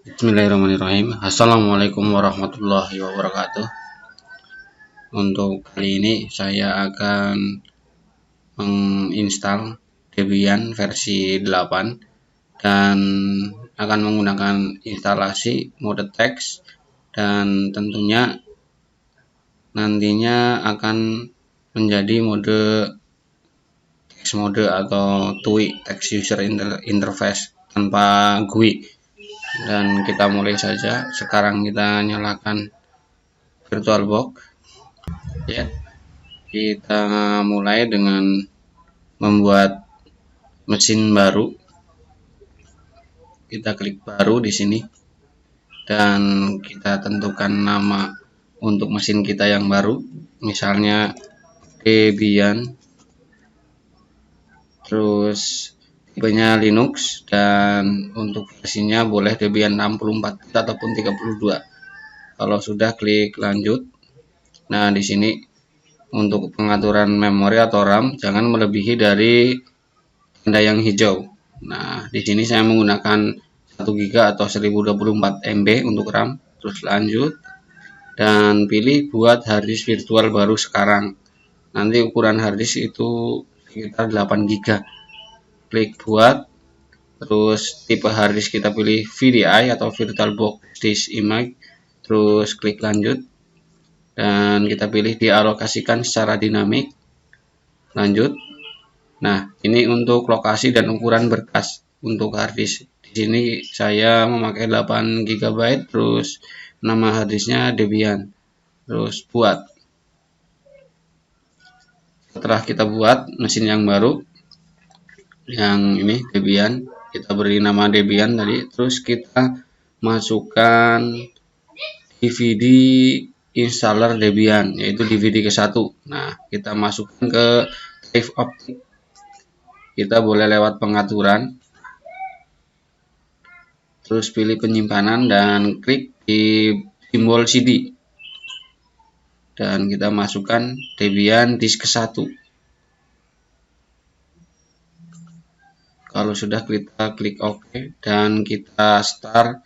Bismillahirrahmanirrahim. Assalamualaikum warahmatullahi wabarakatuh. Untuk kali ini saya akan menginstal Debian versi 8 dan akan menggunakan instalasi mode teks, dan tentunya nantinya akan menjadi mode text mode atau TUI, Text User Interface, tanpa GUI. Dan kita mulai saja. Sekarang kita nyalakan VirtualBox ya. Kita mulai dengan membuat mesin baru. Kita klik baru di sini dan kita tentukan nama untuk mesin kita yang baru, misalnya Debian, terus tipenya Linux, dan untuk versinya boleh Debian 64 ataupun 32. Kalau sudah, klik lanjut. Nah, di sini untuk pengaturan memori atau RAM jangan melebihi dari tanda yang hijau. Nah, di sini saya menggunakan 1 GB atau 1024 MB untuk RAM. Terus lanjut dan pilih buat harddisk virtual baru sekarang. Nanti ukuran harddisk itu sekitar 8 GB. Klik buat. Terus tipe harddisk kita pilih VDI atau VirtualBox Disk Image. Terus klik lanjut dan kita pilih dialokasikan secara dinamik. Lanjut. Nah, ini untuk lokasi dan ukuran berkas untuk harddisk. Di sini saya memakai 8 GB, terus nama harddisknya Debian. Terus buat. Setelah kita buat mesin yang baru, yang ini Debian, kita beri nama Debian tadi. Terus kita masukkan DVD installer Debian, yaitu DVD ke-1. Nah, kita masukkan ke Drive Optik. Kita boleh lewat pengaturan, terus pilih penyimpanan dan klik di simbol CD, dan kita masukkan Debian disk ke-1. Kalau sudah, kita klik OK dan kita start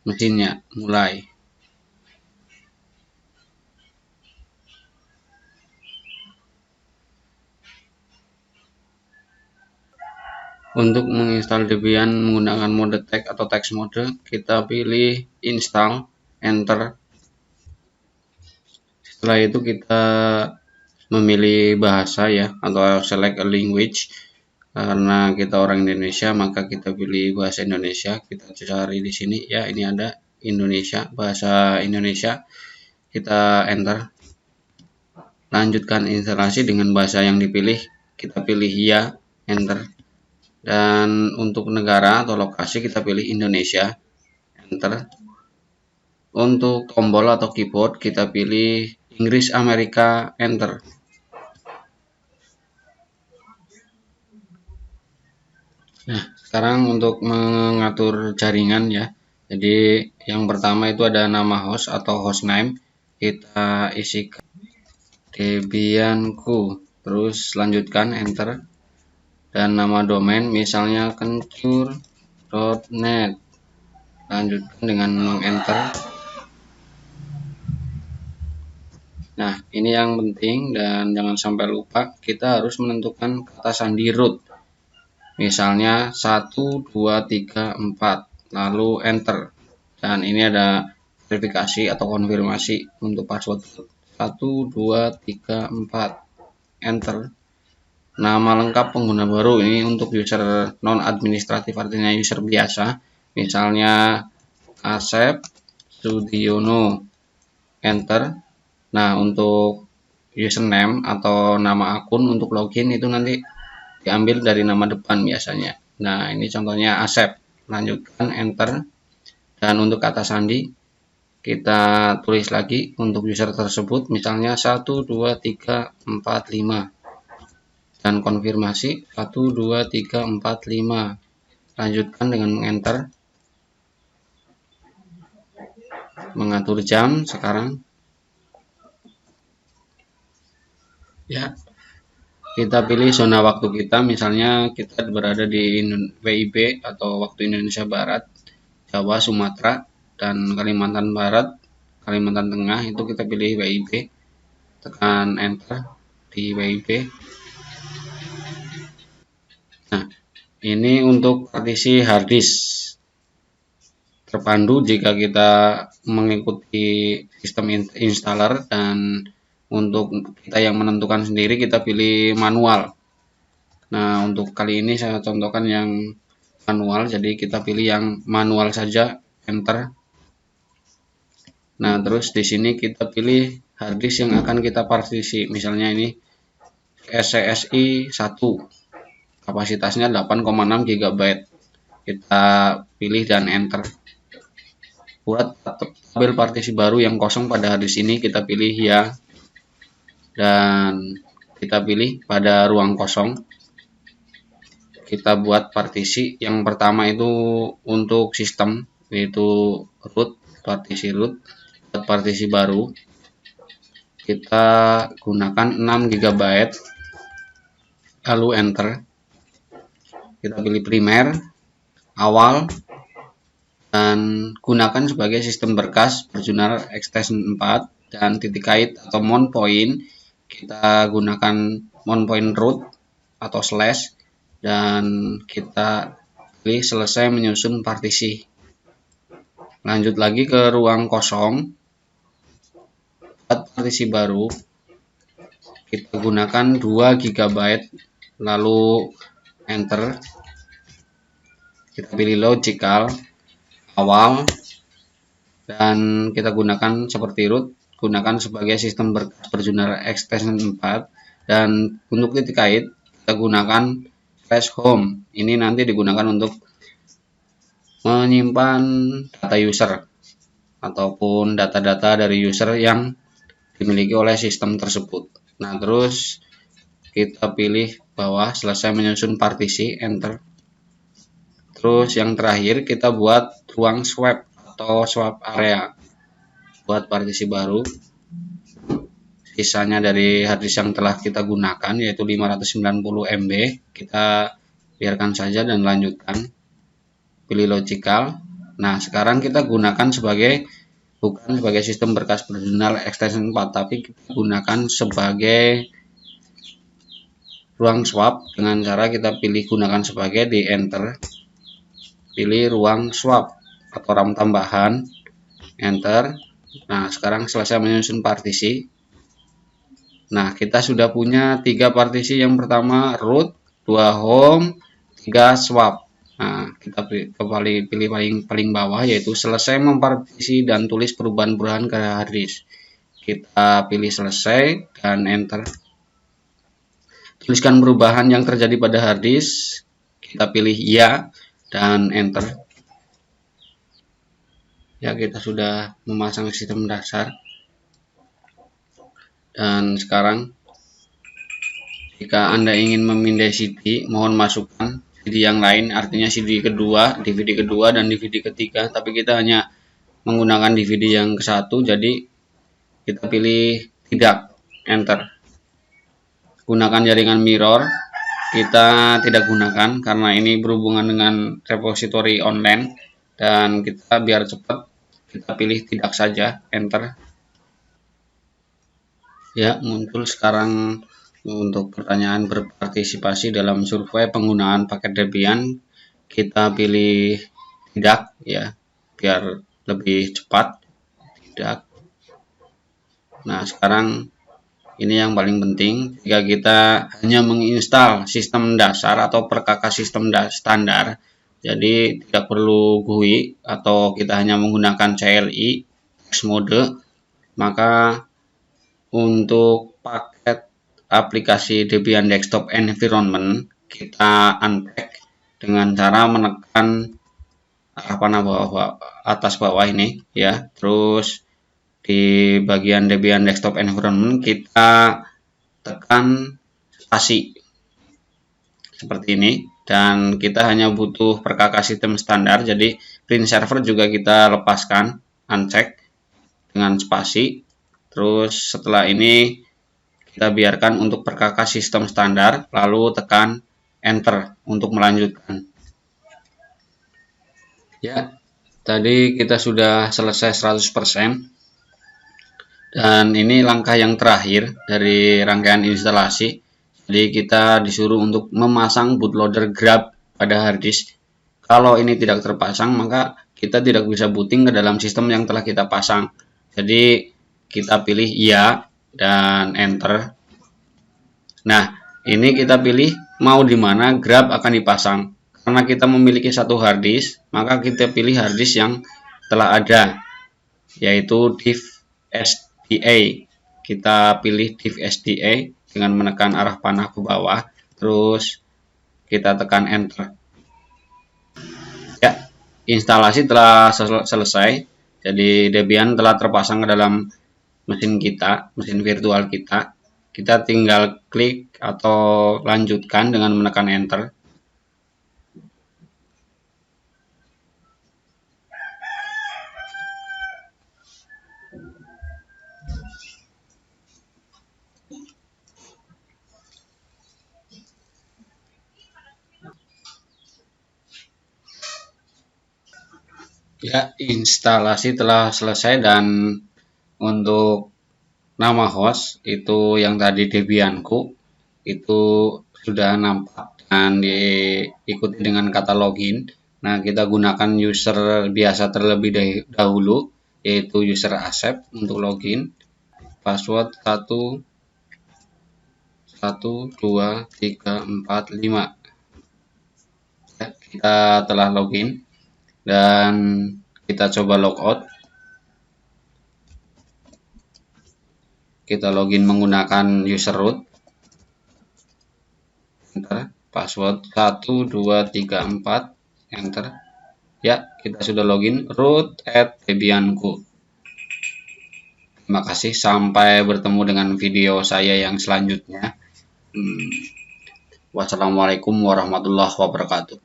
mesinnya. Mulai. Untuk menginstal Debian menggunakan mode text atau text mode, kita pilih install, enter. Setelah itu kita memilih bahasa ya, atau select a language. Karena kita orang Indonesia, maka kita pilih bahasa Indonesia. Kita cari di sini ya, ini ada Indonesia, bahasa Indonesia. Kita enter. Lanjutkan instalasi dengan bahasa yang dipilih. Kita pilih ya, enter. Dan untuk negara atau lokasi kita pilih Indonesia, enter. Untuk tombol atau keyboard kita pilih Inggris Amerika, enter. Nah, sekarang untuk mengatur jaringan ya. Jadi yang pertama itu ada nama host atau hostname. Kita isikan Debianku. Terus lanjutkan, enter. Dan nama domain misalnya kencur.net. Lanjutkan dengan meng-enter. Nah, ini yang penting dan jangan sampai lupa, kita harus menentukan kata sandi root. Misalnya 1, 2, 3, 4, lalu enter. Dan ini ada verifikasi atau konfirmasi untuk password 1, 2, 3, 4, enter. Nama lengkap pengguna baru ini untuk user non administratif, artinya user biasa. Misalnya Asep Sudiono, enter. Nah, untuk username atau nama akun untuk login itu nanti diambil dari nama depan biasanya. Nah, ini contohnya Asep. Lanjutkan, enter. Dan untuk kata sandi kita tulis lagi untuk user tersebut, misalnya 1, 2, 3, 4, 5. Dan konfirmasi 1, 2, 3, 4, 5. Lanjutkan dengan enter. Mengatur jam sekarang ya. Kita pilih zona waktu kita, misalnya kita berada di WIB atau waktu Indonesia Barat. Jawa, Sumatera, dan Kalimantan Barat, Kalimantan Tengah itu kita pilih WIB, tekan enter di WIB. Nah, ini untuk partisi harddisk terpandu jika kita mengikuti sistem installer, dan untuk kita yang menentukan sendiri kita pilih manual. Nah, untuk kali ini saya contohkan yang manual, jadi kita pilih yang manual saja, enter. Nah, terus di sini kita pilih harddisk yang akan kita partisi, misalnya ini SCSI 1, kapasitasnya 8,6 GB. Kita pilih dan enter. Buat tabel partisi baru yang kosong pada harddisk ini kita pilih ya, dan kita pilih pada ruang kosong. Kita buat partisi yang pertama itu untuk sistem, yaitu root, partisi root. Buat partisi baru kita gunakan 6 GB, lalu enter. Kita pilih primer, awal, dan gunakan sebagai sistem berkas berjurnal extension 4, dan titik kait atau mount point kita gunakan mount point root atau slash, dan kita pilih selesai menyusun partisi. Lanjut lagi ke ruang kosong, buat partisi baru kita gunakan 2 GB, lalu enter. Kita pilih logical, awal, dan kita gunakan seperti root, gunakan sebagai sistem berkas berjurnal extension 4, dan untuk titik kait kita gunakan slash home. Ini nanti digunakan untuk menyimpan data user ataupun data-data dari user yang dimiliki oleh sistem tersebut. Nah, terus kita pilih bawah selesai menyusun partisi, enter. Terus yang terakhir kita buat ruang swap atau swap area buat partisi baru. Sisanya dari harddisk yang telah kita gunakan yaitu 590 MB, kita biarkan saja dan lanjutkan. Pilih logical. Nah, sekarang kita gunakan bukan sebagai sistem berkas berjurnal extension 4, tapi kita gunakan sebagai ruang swap dengan cara kita pilih gunakan sebagai, di enter. Pilih ruang swap atau RAM tambahan, enter. Nah, sekarang selesai menyusun partisi. Nah, kita sudah punya 3 partisi. Yang pertama root, 2 home, 3 swap. Nah, kita pilih paling bawah, yaitu selesai mempartisi dan tulis perubahan-perubahan ke harddisk. Kita pilih selesai dan enter. Tuliskan perubahan yang terjadi pada harddisk. Kita pilih ya dan enter. Ya, kita sudah memasang sistem dasar. Dan sekarang jika Anda ingin memindai CD, mohon masukkan CD yang lain, artinya CD kedua, DVD kedua, dan DVD ketiga. Tapi kita hanya menggunakan DVD yang ke-1, jadi kita pilih tidak, enter. Gunakan jaringan mirror, kita tidak gunakan karena ini berhubungan dengan repository online, dan kita biar cepat kita pilih tidak saja, enter. Ya, muncul sekarang untuk pertanyaan berpartisipasi dalam survei penggunaan paket Debian. Kita pilih tidak ya, biar lebih cepat, tidak. Nah, sekarang ini yang paling penting, jika kita hanya menginstal sistem dasar atau perkakas sistem standar, jadi tidak perlu GUI atau kita hanya menggunakan CLI Xmode, maka untuk paket aplikasi Debian Desktop Environment kita unpack dengan cara menekan arah panah atas bawah ini ya. Terus di bagian Debian Desktop Environment kita tekan spasi seperti ini, dan kita hanya butuh perkakas sistem standar, jadi print server juga kita lepaskan, uncheck dengan spasi. Terus setelah ini kita biarkan untuk perkakas sistem standar, lalu tekan enter untuk melanjutkan. Ya, Tadi kita sudah selesai 100%. Dan ini langkah yang terakhir dari rangkaian instalasi. Jadi kita disuruh untuk memasang bootloader Grab pada harddisk. Kalau ini tidak terpasang, maka kita tidak bisa booting ke dalam sistem yang telah kita pasang. Jadi kita pilih iya dan enter. Nah, ini kita pilih mau di mana Grab akan dipasang. Karena kita memiliki satu harddisk, maka kita pilih harddisk yang telah ada, yaitu disk SDA. Kita pilih disk SDA dengan menekan arah panah ke bawah, terus kita tekan enter. Ya, instalasi telah selesai. Jadi Debian telah terpasang ke dalam mesin kita, mesin virtual kita. Kita tinggal klik atau lanjutkan dengan menekan enter. Ya, instalasi telah selesai dan untuk nama host itu yang tadi Debianku itu sudah nampak dan diikuti dengan kata login. Nah, kita gunakan user biasa terlebih dahulu, yaitu user Asep untuk login. Password 1 2 3 4 5. Ya, kita telah login dan kita coba logout. Kita login menggunakan user root. Enter. Password 1 2 3 4. Enter. Ya, kita sudah login root @debianku. Terima kasih, sampai bertemu dengan video saya yang selanjutnya. Wassalamualaikum warahmatullahi wabarakatuh.